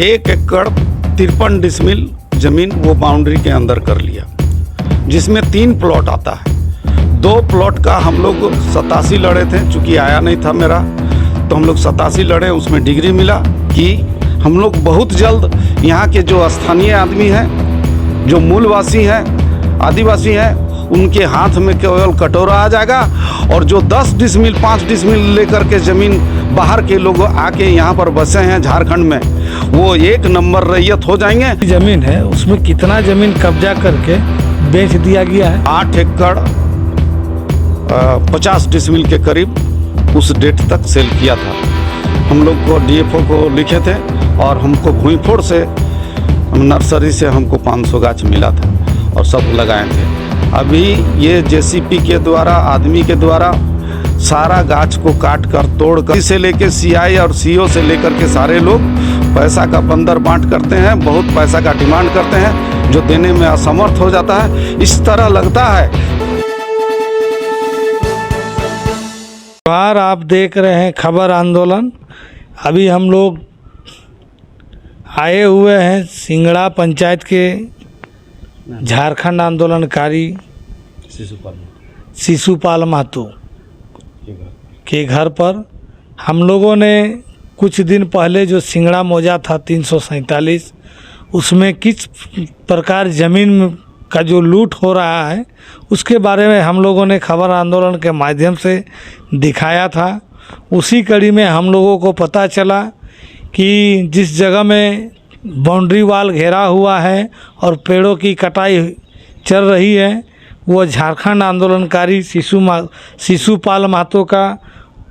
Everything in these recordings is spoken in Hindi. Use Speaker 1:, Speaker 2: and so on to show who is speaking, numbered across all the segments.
Speaker 1: 1 एकड़ 53 डिसमिल ज़मीन वो बाउंड्री के अंदर कर लिया, जिसमें 3 प्लॉट आता है। 2 प्लॉट का हम लोग 87 लड़े थे, चूँकि आया नहीं था मेरा, तो हम लोग 87 लड़े। उसमें डिग्री मिला कि हम लोग बहुत जल्द यहाँ के जो स्थानीय आदमी हैं, जो मूलवासी हैं, आदिवासी हैं, उनके हाथ में केवल कटोरा आ जाएगा, और जो 10 डिसमिल 5 डिसमिल लेकर के ज़मीन बाहर के लोग आके यहाँ पर बसे हैं झारखंड में, वो 1 नंबर रैयत हो जाएंगे।
Speaker 2: ज़मीन है उसमें कितना ज़मीन कब्जा करके बेच दिया गया है?
Speaker 1: 8 एकड़ 50 डिसमिल के करीब उस डेट तक सेल किया था। हम लोग को DFO को लिखे थे और हमको भूईफोड़ से नर्सरी से हमको 500 गाछ मिला था और सब लगाए थे। अभी ये JCP के द्वारा, आदमी के द्वारा सारा गाछ को काट कर तोड़ कर से लेके CI और CO से लेकर के सारे लोग पैसा का बंदर बांट करते हैं, बहुत पैसा का डिमांड करते हैं, जो देने में असमर्थ हो जाता है। इस तरह लगता है।
Speaker 2: बार आप देख रहे हैं खबर आंदोलन। अभी हम लोग आए हुए हैं सिंगड़ा पंचायत के झारखंड आंदोलनकारी शिशुपाल महतो के घर पर। हम लोगों ने कुछ दिन पहले जो सिंगड़ा मौजा था 347, उसमें किस प्रकार ज़मीन का जो लूट हो रहा है उसके बारे में हम लोगों ने खबर आंदोलन के माध्यम से दिखाया था। उसी कड़ी में हम लोगों को पता चला कि जिस जगह में बाउंड्री वाल घेरा हुआ है और पेड़ों की कटाई चल रही है, वो झारखंड आंदोलनकारी शिशुपाल महतो का,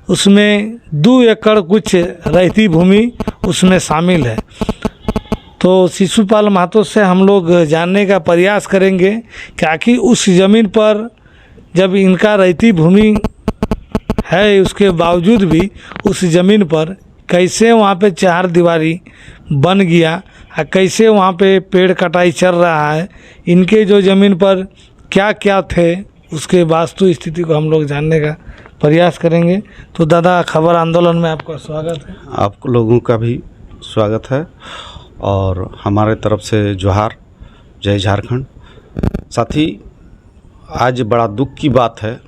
Speaker 2: उसमें 2 एकड़ कुछ रहती भूमि उसमें शामिल है। तो शिशुपाल महतो से हम लोग जानने का प्रयास करेंगे कि आखिर उस ज़मीन पर जब इनका रहती भूमि है, उसके बावजूद भी उस ज़मीन पर कैसे वहाँ पे 4 दीवारी बन गया, कैसे वहाँ पे पेड़ कटाई चल रहा है, इनके जो ज़मीन पर क्या क्या थे, उसके वास्तु स्थिति को हम लोग जानने का प्रयास करेंगे। तो दादा, खबर आंदोलन में आपका स्वागत है।
Speaker 1: आप लोगों का भी स्वागत है और हमारे तरफ से जोहार, जय झारखंड। साथी, आज बड़ा दुख की बात है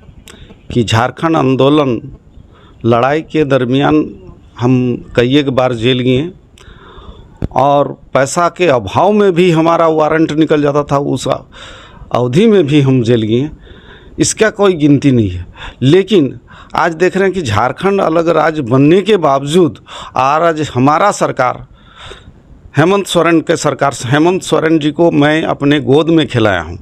Speaker 1: कि झारखंड आंदोलन लड़ाई के दरमियान हम कई एक बार जेल गए और पैसा के अभाव में भी हमारा वारंट निकल जाता था, उस अवधि में भी हम जेल गए। इसका कोई गिनती नहीं है। लेकिन आज देख रहे हैं कि झारखंड अलग राज्य बनने के बावजूद आज हमारा सरकार, हेमंत सोरेन जी को मैं अपने गोद में खिलाया हूँ।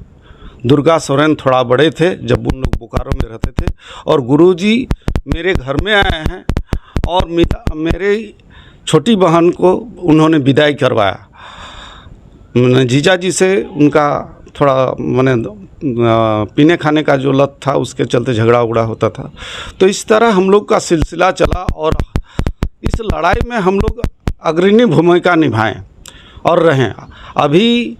Speaker 1: दुर्गा सोरेन थोड़ा बड़े थे जब उन लोग बोकारो में रहते थे, और गुरुजी मेरे घर में आए हैं और मेरे छोटी बहन को उन्होंने विदाई करवाया। मैंने जीजा जी से उनका थोड़ा मैंने पीने खाने का जो लत था, उसके चलते झगड़ा उगड़ा होता था। तो इस तरह हम लोग का सिलसिला चला और इस लड़ाई में हम लोग अग्रणी भूमिका निभाएं और रहें। अभी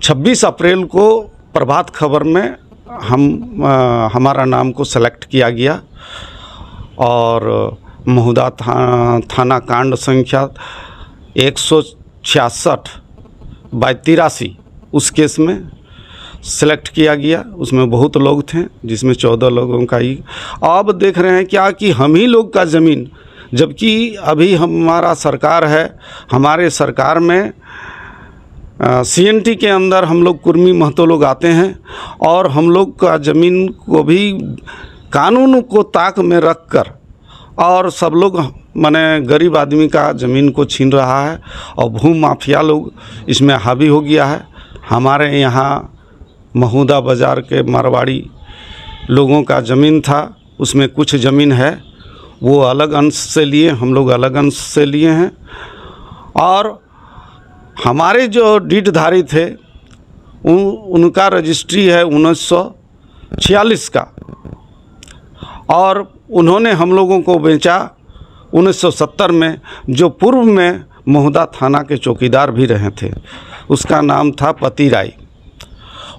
Speaker 1: 26 अप्रैल को प्रभात खबर में हमारा नाम को सेलेक्ट किया गया और महुदा थाना कांड संख्या 166/83 उस केस में सेलेक्ट किया गया। उसमें बहुत लोग थे, जिसमें 14 लोगों का ही। अब देख रहे हैं क्या कि हम ही लोग का ज़मीन, जबकि अभी हमारा सरकार है, हमारे सरकार में CNT के अंदर हम लोग कुर्मी महतो लोग आते हैं और हम लोग का ज़मीन को भी कानून को ताक में रख कर और सब लोग माने गरीब आदमी का ज़मीन को छीन रहा है और भू माफिया लोग इसमें हावी हो गया है। हमारे यहाँ महुदा बाज़ार के मारवाड़ी लोगों का ज़मीन था, उसमें कुछ ज़मीन है वो अलग अंश से लिए, हम लोग अलग अंश से लिए हैं। और हमारे जो डीडधारी थे उनका रजिस्ट्री है 1946 का, और उन्होंने हम लोगों को बेचा 1970 में, जो पूर्व में महुदा थाना के चौकीदार भी रहे थे। उसका नाम था पति राय।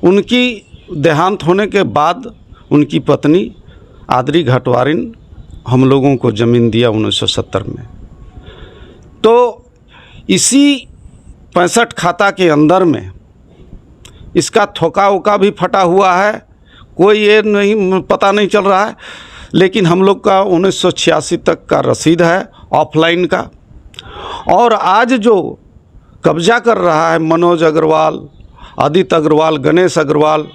Speaker 1: उनकी देहांत होने के बाद उनकी पत्नी आदरी घटवारिन हम लोगों को ज़मीन दिया 1970 में। तो इसी 65 खाता के अंदर में इसका थोका वोका भी फटा हुआ है, कोई ये नहीं पता नहीं चल रहा है। लेकिन हम लोग का 1986 तक का रसीद है ऑफलाइन का। और आज जो कब्जा कर रहा है मनोज अग्रवाल, आदित्य अग्रवाल, गणेश अग्रवाल,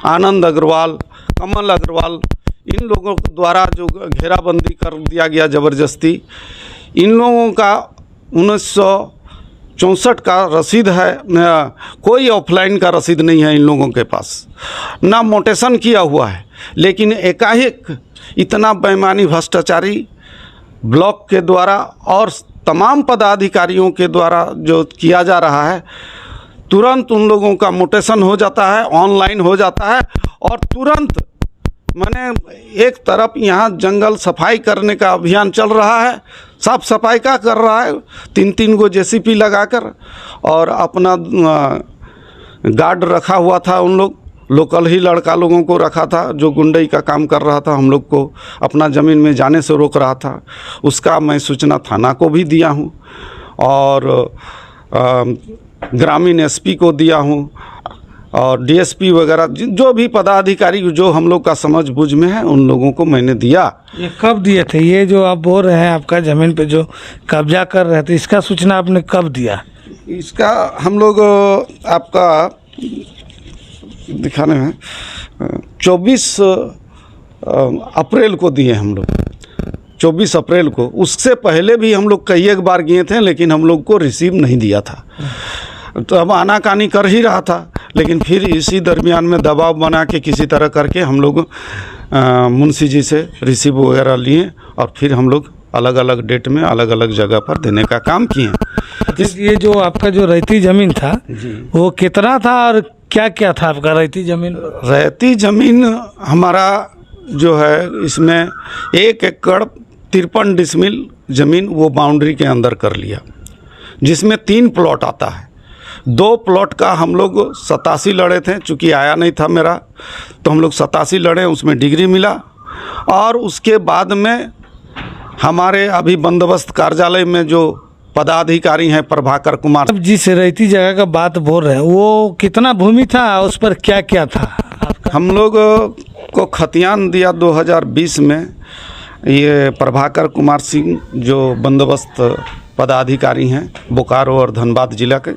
Speaker 1: आनंद अग्रवाल, कमल अग्रवाल, इन लोगों के द्वारा जो घेराबंदी कर दिया गया ज़बरदस्ती, इन लोगों का 1964 का रसीद है, कोई ऑफलाइन का रसीद नहीं है इन लोगों के पास, ना मोटेशन किया हुआ है। लेकिन एकाएक इतना बेईमानी भ्रष्टाचारी ब्लॉक के द्वारा और तमाम पदाधिकारियों के द्वारा जो किया जा रहा है, तुरंत उन लोगों का मोटेशन हो जाता है, ऑनलाइन हो जाता है और तुरंत माने एक तरफ यहाँ जंगल सफाई करने का अभियान चल रहा है, साफ सफाई का कर रहा है 3-3 गो जेसीपी लगाकर, और अपना गार्ड रखा हुआ था, उन लोग लोकल ही लड़का लोगों को रखा था जो गुंडई का काम कर रहा था, हम लोग को अपना ज़मीन में जाने से रोक रहा था। उसका मैं सूचना थाना को भी दिया हूँ और ग्रामीण एसपी को दिया हूँ और डीएसपी वगैरह जो भी पदाधिकारी जो हम लोग का समझ बूझ में है उन लोगों को मैंने दिया।
Speaker 2: ये कब दिए थे? ये जो आप बोल रहे हैं आपका ज़मीन पे जो कब्जा कर रहे थे, इसका सूचना आपने कब दिया?
Speaker 1: इसका हम लोग आपका दिखाने में 24 अप्रैल को दिए हम लोग, 24 अप्रैल को। उससे पहले भी हम लोग कई एक बार गए थे लेकिन हम लोग को रिसीव नहीं दिया था, तो अब आनाकानी कर ही रहा था। लेकिन फिर इसी दरमियान में दबाव बना के किसी तरह करके हम लोग मुंशी जी से रिसीव वगैरह लिए और फिर हम लोग अलग अलग डेट में अलग अलग जगह पर देने का काम किए।
Speaker 2: ये जो आपका जो रैती ज़मीन था वो कितना था और क्या क्या था आपका रैती ज़मीन?
Speaker 1: रैती ज़मीन हमारा जो है इसमें 1 एकड़ 53 डिसमिल ज़मीन वो बाउंड्री के अंदर कर लिया, जिसमें 3 प्लॉट आता है। 2 प्लॉट का हम लोग 87 लड़े थे, चूँकि आया नहीं था मेरा, तो हम लोग 87 लड़े, उसमें डिग्री मिला। और उसके बाद में हमारे अभी बंदोबस्त कार्यालय में जो पदाधिकारी हैं प्रभाकर कुमार,
Speaker 2: अब जिस रैती जगह का बात बोल रहे हैं वो कितना भूमि था, उस पर क्या क्या था आपका?
Speaker 1: हम लोग को खतियान दिया 2020 में। ये प्रभाकर कुमार सिंह जो बंदोबस्त पदाधिकारी हैं बोकारो और धनबाद जिला के,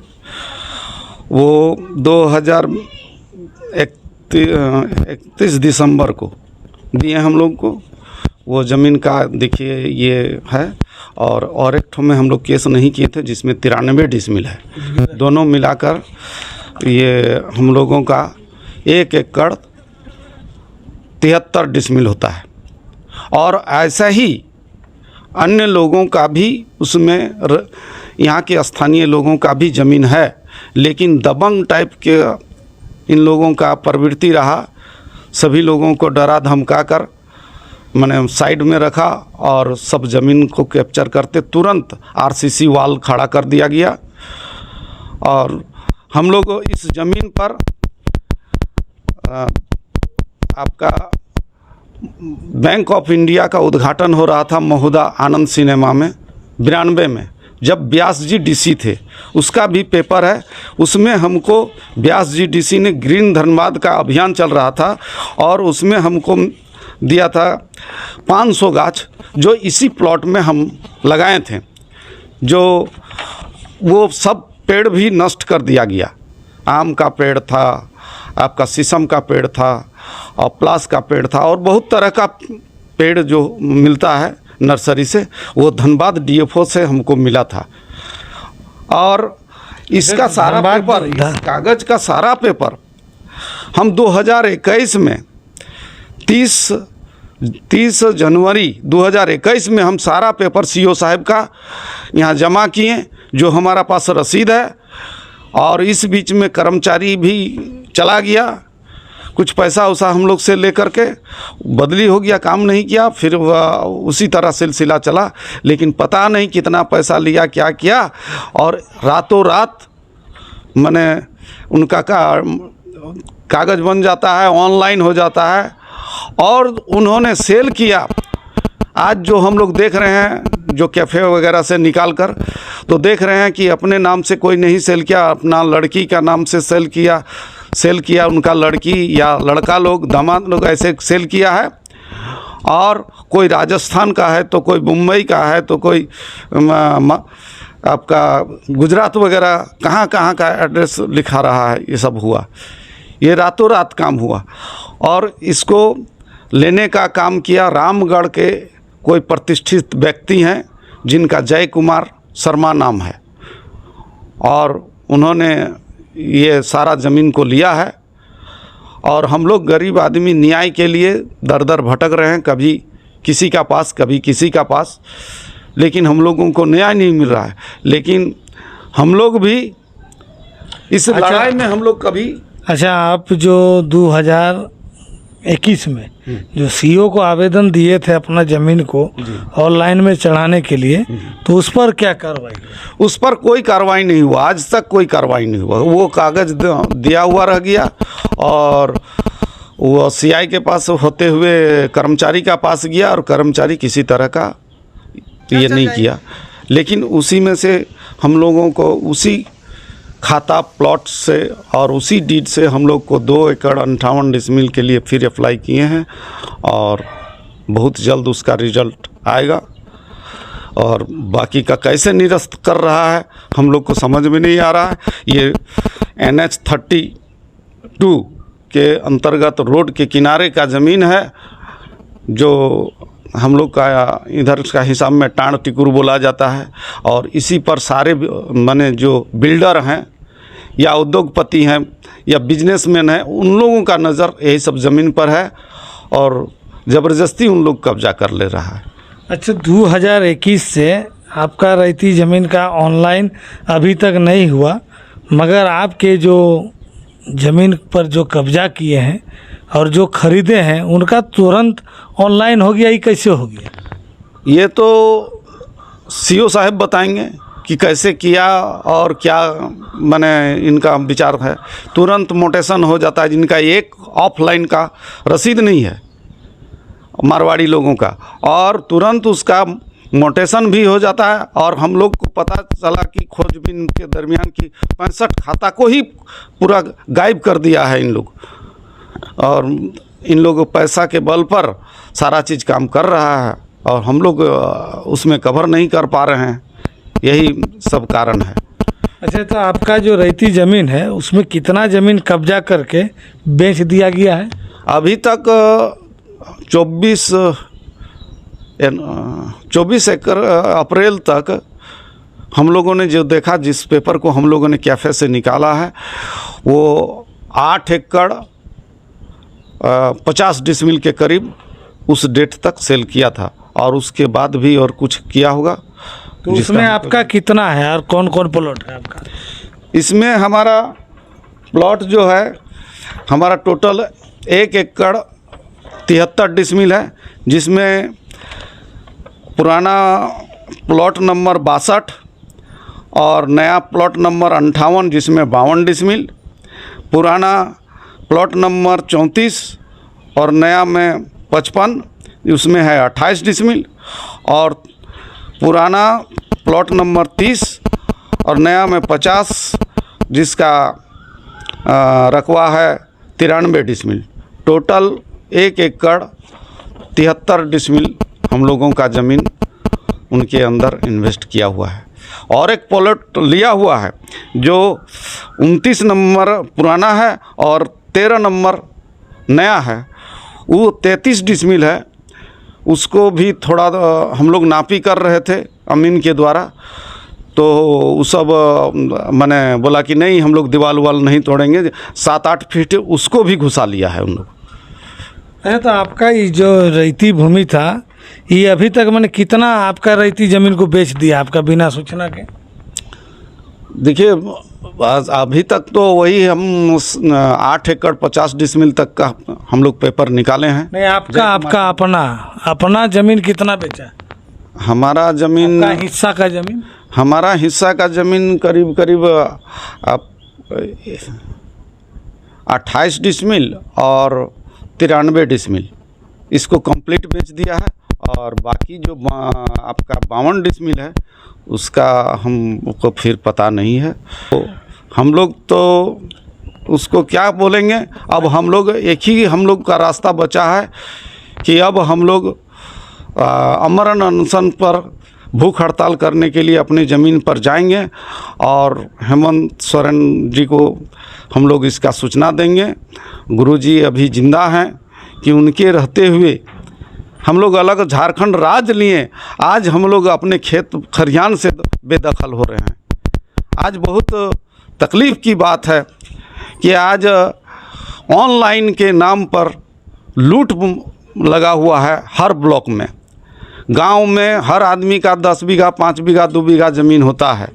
Speaker 1: वो 2031 दिसंबर को दिए हम लोग को। वो ज़मीन का देखिए ये है, और एक ठो में हम लोग केस नहीं किए थे जिसमें 93 डिसमिल है। दोनों मिलाकर ये हम लोगों का 1 एकड़ 73 डिसमिल होता है। और ऐसा ही अन्य लोगों का भी उसमें यहाँ के स्थानीय लोगों का भी ज़मीन है, लेकिन दबंग टाइप के इन लोगों का प्रवृत्ति रहा। सभी लोगों को डरा धमका कर मैंने साइड में रखा और सब ज़मीन को कैप्चर करते तुरंत आरसीसी वाल खड़ा कर दिया गया। और हम लोग इस ज़मीन पर आपका बैंक ऑफ इंडिया का उद्घाटन हो रहा था महोदा आनंद सिनेमा में 92 में, जब व्यास जी डीसी थे, उसका भी पेपर है। उसमें हमको व्यास जी डीसी ने ग्रीन धनबाद का अभियान चल रहा था और उसमें हमको दिया था 500 गाछ, जो इसी प्लॉट में हम लगाए थे। जो वो सब पेड़ भी नष्ट कर दिया गया। आम का पेड़ था, आपका शीशम का पेड़ था और प्लास का पेड़ था और बहुत तरह का पेड़ जो मिलता है नर्सरी से, वो धनबाद डीएफओ से हमको मिला था। और इसका सारा पेपर, इस कागज़ का सारा पेपर हम 2021 में 30 जनवरी 2021 में हम सारा पेपर सीओ साहब का यहाँ जमा किए, जो हमारा पास रसीद है। और इस बीच में कर्मचारी भी चला गया, कुछ पैसा उसा हम लोग से लेकर के बदली हो गया, काम नहीं किया, फिर उसी तरह सिलसिला चला। लेकिन पता नहीं कितना पैसा लिया, क्या किया, और रातों रात मैंने उनका कागज़ बन जाता है, ऑनलाइन हो जाता है और उन्होंने सेल किया। आज जो हम लोग देख रहे हैं जो कैफ़े वगैरह से निकाल कर, तो देख रहे हैं कि अपने नाम से कोई नहीं सेल किया, अपना लड़की का नाम से सेल किया, उनका लड़की या लड़का लोग, दामाद लोग ऐसे सेल किया है। और कोई राजस्थान का है, तो कोई मुंबई का है, तो कोई आपका गुजरात वगैरह कहाँ कहाँ का एड्रेस लिखा रहा है। ये सब हुआ, ये रातों रात काम हुआ। और इसको लेने का काम किया रामगढ़ के कोई प्रतिष्ठित व्यक्ति हैं जिनका जय कुमार शर्मा नाम है, और उन्होंने ये सारा ज़मीन को लिया है। और हम लोग गरीब आदमी न्याय के लिए दर दर भटक रहे हैं, कभी किसी का पास, कभी किसी का पास, लेकिन हम लोगों को न्याय नहीं मिल रहा है। लेकिन हम लोग भी इस लड़ाई में हम लोग कभी
Speaker 2: अच्छा, आप जो 2021 में जो सीओ को आवेदन दिए थे अपना ज़मीन को ऑनलाइन में चढ़ाने के लिए, तो उस पर क्या कार्रवाई हुई?
Speaker 1: उस पर कोई कार्रवाई नहीं हुआ, आज तक कोई कार्रवाई नहीं हुआ। वो कागज़ दिया हुआ रह गया, और वो सीआई के पास होते हुए कर्मचारी का पास गया, और कर्मचारी किसी तरह का ये नहीं किया। लेकिन उसी में से हम लोगों को उसी खाता प्लॉट से और उसी डीड से हम लोग को 2 एकड़ 58 डिसमिल के लिए फिर अप्लाई किए हैं, और बहुत जल्द उसका रिजल्ट आएगा। और बाकी का कैसे निरस्त कर रहा है हम लोग को समझ में नहीं आ रहा है। ये NH 32 के अंतर्गत रोड के किनारे का ज़मीन है, जो हम लोग का इधर का हिसाब में टाण टिकुर बोला जाता है। और इसी पर सारे माने जो बिल्डर हैं या उद्योगपति हैं या बिजनेसमैन हैं, उन लोगों का नज़र यही सब ज़मीन पर है, और ज़बरदस्ती उन लोग कब्जा कर ले रहा है।
Speaker 2: अच्छा, 2021 से आपका रैयती ज़मीन का ऑनलाइन अभी तक नहीं हुआ, मगर आपके जो ज़मीन पर जो कब्जा किए हैं और जो ख़रीदे हैं उनका तुरंत ऑनलाइन हो गया। ये कैसे हो गया?
Speaker 1: ये तो सीओ साहब बताएंगे कि कैसे किया और क्या माने इनका विचार है। तुरंत मोटेशन हो जाता है, जिनका एक ऑफलाइन का रसीद नहीं है मारवाड़ी लोगों का, और तुरंत उसका मोटेशन भी हो जाता है। और हम लोग को पता चला कि खोजबीन के दरमियान की 65 खाता को ही पूरा गायब कर दिया है इन लोग, और इन लोग पैसा के बल पर सारा चीज़ काम कर रहा है, और हम लोग उसमें कवर नहीं कर पा रहे हैं। यही सब कारण है।
Speaker 2: अच्छा, तो आपका जो रैयती ज़मीन है उसमें कितना ज़मीन कब्जा करके बेच दिया गया है?
Speaker 1: अभी तक 24 एकड़ अप्रैल तक हम लोगों ने जो देखा, जिस पेपर को हम लोगों ने कैफ़े से निकाला है, वो 8 एकड़ 50 डिसमिल के करीब उस डेट तक सेल किया था, और उसके बाद भी और कुछ किया होगा।
Speaker 2: तो उसमें आपका कितना है और कौन कौन प्लॉट है आपका?
Speaker 1: इसमें हमारा प्लॉट जो है, हमारा टोटल 1 एकड़ 73 डिसमिल है, जिसमें पुराना प्लॉट नंबर 62 और नया प्लॉट नंबर 58 जिसमें 52 डिसमिल, पुराना प्लॉट नंबर 34 और नया में 55 उसमें है 28 डिसमिल, और पुराना प्लॉट नंबर 30 और नया में 50 जिसका रकबा है 93 डिसमिल। टोटल 1 एकड़ 73 डिसमिल हम लोगों का ज़मीन उनके अंदर इन्वेस्ट किया हुआ है। और एक प्लॉट लिया हुआ है जो 29 नंबर पुराना है और 13 नंबर नया है, वो 33 डिसमिल है। उसको भी थोड़ा हम लोग नापी कर रहे थे अमीन के द्वारा, तो वो सब मैंने बोला कि नहीं, हम लोग दीवार वाल नहीं तोड़ेंगे। 7-8 फीट उसको भी घुसा लिया है उन लोग।
Speaker 2: अरे, तो आपका ये जो रैयती भूमि था, ये अभी तक मैंने कितना आपका रैयती ज़मीन को बेच दिया आपका बिना सूचना के?
Speaker 1: देखिए, अभी तक तो वही हम 8 एकड़ 50 डिसमिल तक का हम लोग पेपर निकाले हैं।
Speaker 2: नहीं, आपका अपना ज़मीन कितना बेचा?
Speaker 1: हमारा ज़मीन,
Speaker 2: हिस्सा का ज़मीन,
Speaker 1: हमारा हिस्सा का ज़मीन करीब 28 डिसमिल और 93 डिसमिल इसको कंप्लीट बेच दिया है। और बाकी जो आपका 52 डिसमिल है उसका हमको फिर पता नहीं है। तो हम लोग तो उसको क्या बोलेंगे। अब हम लोग एक ही हम लोग का रास्ता बचा है कि अब हम लोग अमरण अनशन पर भूख हड़ताल करने के लिए अपनी ज़मीन पर जाएंगे और हेमंत सोरेन जी को हम लोग इसका सूचना देंगे। गुरुजी अभी ज़िंदा हैं कि उनके रहते हुए हम लोग अलग झारखंड राज्य लिए आज हम लोग अपने खेत खलिहान से बेदखल हो रहे हैं। आज बहुत तकलीफ़ की बात है कि आज ऑनलाइन के नाम पर लूट लगा हुआ है। हर ब्लॉक में, गांव में हर आदमी का 10 बीघा 5 बीघा 2 बीघा ज़मीन होता है,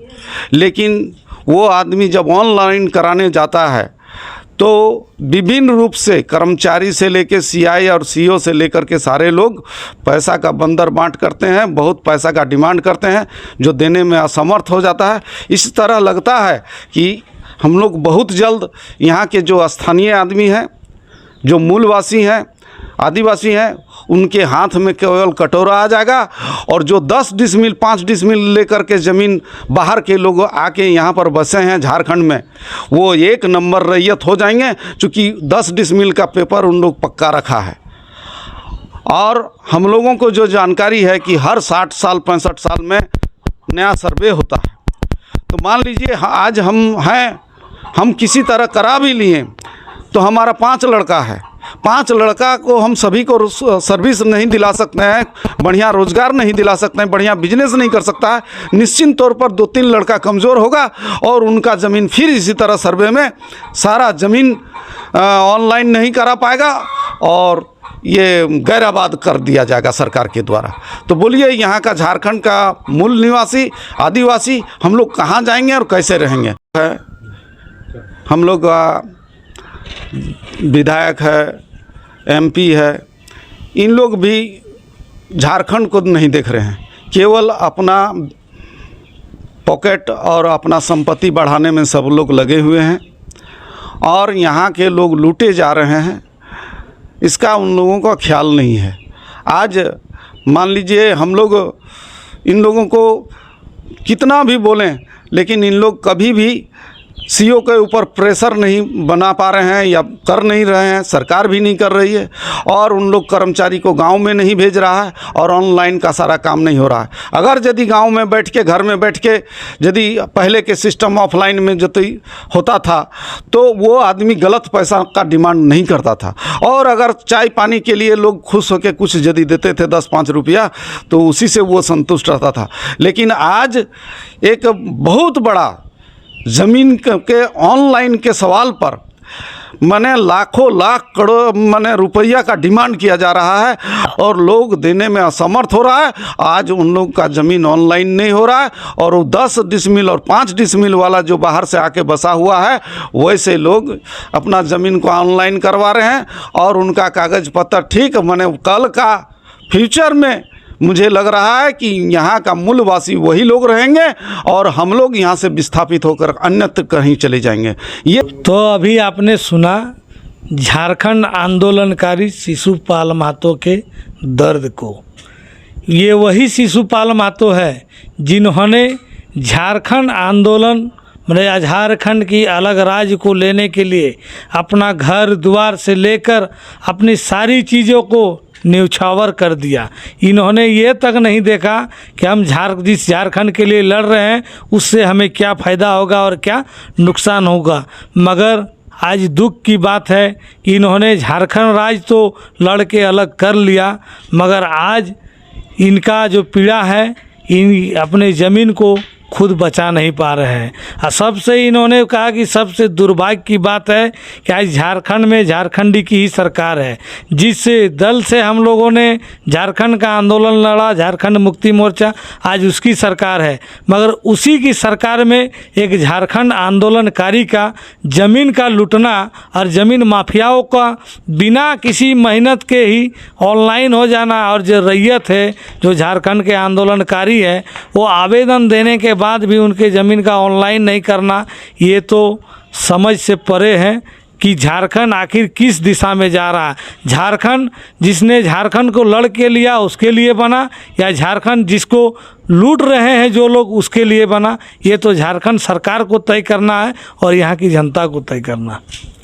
Speaker 1: लेकिन वो आदमी जब ऑनलाइन कराने जाता है तो विभिन्न रूप से कर्मचारी से लेकर सीआई और सीओ से लेकर के सारे लोग पैसा का बंदर बांट करते हैं, बहुत पैसा का डिमांड करते हैं जो देने में असमर्थ हो जाता है। इस तरह लगता है कि हम लोग बहुत जल्द यहाँ के जो स्थानीय आदमी हैं, जो मूलवासी हैं, आदिवासी हैं, उनके हाथ में केवल कटोरा आ जाएगा और जो 10 डिसमिल 5 डिसमिल लेकर के ज़मीन बाहर के लोग आके यहाँ पर बसे हैं झारखंड में, वो 1 नंबर रैयत हो जाएंगे, क्योंकि 10 डिसमिल का पेपर उन लोग पक्का रखा है। और हम लोगों को जो जानकारी है कि हर 60 साल 65 साल में नया सर्वे होता है। तो मान लीजिए आज हम किसी तरह करा भी लिए तो हमारा 5 लड़का है, 5 लड़का को हम सभी को सर्विस नहीं दिला सकते हैं, बढ़िया रोज़गार नहीं दिला सकते हैं, बढ़िया बिजनेस नहीं कर सकता है। निश्चित तौर पर 2-3 लड़का कमज़ोर होगा और उनका ज़मीन फिर इसी तरह सर्वे में सारा ज़मीन ऑनलाइन नहीं करा पाएगा और ये गैराबाद कर दिया जाएगा सरकार के द्वारा। तो बोलिए यहाँ का झारखंड का मूल निवासी आदिवासी हम लोग कहाँ जाएंगे और कैसे रहेंगे। हम लोग विधायक है, एमपी है, इन लोग भी झारखंड को नहीं देख रहे हैं, केवल अपना पॉकेट और अपना संपत्ति बढ़ाने में सब लोग लगे हुए हैं और यहाँ के लोग लूटे जा रहे हैं, इसका उन लोगों का ख्याल नहीं है। आज मान लीजिए हम लोग इन लोगों को कितना भी बोलें, लेकिन इन लोग कभी भी सीओ के ऊपर प्रेशर नहीं बना पा रहे हैं या कर नहीं रहे हैं, सरकार भी नहीं कर रही है और उन लोग कर्मचारी को गांव में नहीं भेज रहा है और ऑनलाइन का सारा काम नहीं हो रहा है। अगर यदि गांव में बैठ के, घर में बैठ के यदि पहले के सिस्टम ऑफलाइन में जो होता था तो वो आदमी गलत पैसा का डिमांड नहीं करता था और अगर चाय पानी के लिए लोग खुश होकर कुछ यदि देते थे 10-5 रुपया तो उसी से वो संतुष्ट रहता था। लेकिन आज एक बहुत बड़ा ज़मीन के ऑनलाइन के सवाल पर माने लाखों लाख करोड़ माने रुपया का डिमांड किया जा रहा है और लोग देने में असमर्थ हो रहा है। आज उन लोग का ज़मीन ऑनलाइन नहीं हो रहा है और वो 10 डिसमिल और 5 डिसमिल वाला जो बाहर से आके बसा हुआ है वैसे लोग अपना ज़मीन को ऑनलाइन करवा रहे हैं और उनका कागज़ पत्र ठीक माने कल का फ्यूचर में मुझे लग रहा है कि यहाँ का मूलवासी वही लोग रहेंगे और हम लोग यहाँ से विस्थापित होकर अन्यत्र कहीं चले जाएंगे। ये
Speaker 2: तो अभी आपने सुना झारखंड आंदोलनकारी शिशुपाल महतो के दर्द को। ये वही शिशुपाल महतो है जिन्होंने झारखंड आंदोलन मतलब झारखंड की अलग राज्य को लेने के लिए अपना घर द्वार से लेकर अपनी सारी चीज़ों को न्यौछावर कर दिया। इन्होंने ये तक नहीं देखा कि हम जिस झारखंड के लिए लड़ रहे हैं उससे हमें क्या फ़ायदा होगा और क्या नुकसान होगा। मगर आज दुख की बात है कि इन्होंने झारखंड राज्य तो लड़ के अलग कर लिया, मगर आज इनका जो पीड़ा है इन अपने ज़मीन को खुद बचा नहीं पा रहे हैं। और सबसे इन्होंने कहा कि सबसे दुर्भाग्य की बात है कि आज झारखंड में झारखंडी की ही सरकार है। जिस दल से हम लोगों ने झारखंड का आंदोलन लड़ा, झारखंड मुक्ति मोर्चा, आज उसकी सरकार है, मगर उसी की सरकार में एक झारखंड आंदोलनकारी का ज़मीन का लूटना और ज़मीन माफियाओं का बिना किसी मेहनत के ही ऑनलाइन हो जाना और जो रैयत है जो झारखंड के आंदोलनकारी है वो आवेदन देने के बाद भी उनके ज़मीन का ऑनलाइन नहीं करना, ये तो समझ से परे है कि झारखंड आखिर किस दिशा में जा रहा है। झारखंड जिसने झारखंड को लड़ के लिया उसके लिए बना, या झारखंड जिसको लूट रहे हैं जो लोग उसके लिए बना, ये तो झारखंड सरकार को तय करना है और यहाँ की जनता को तय करना है।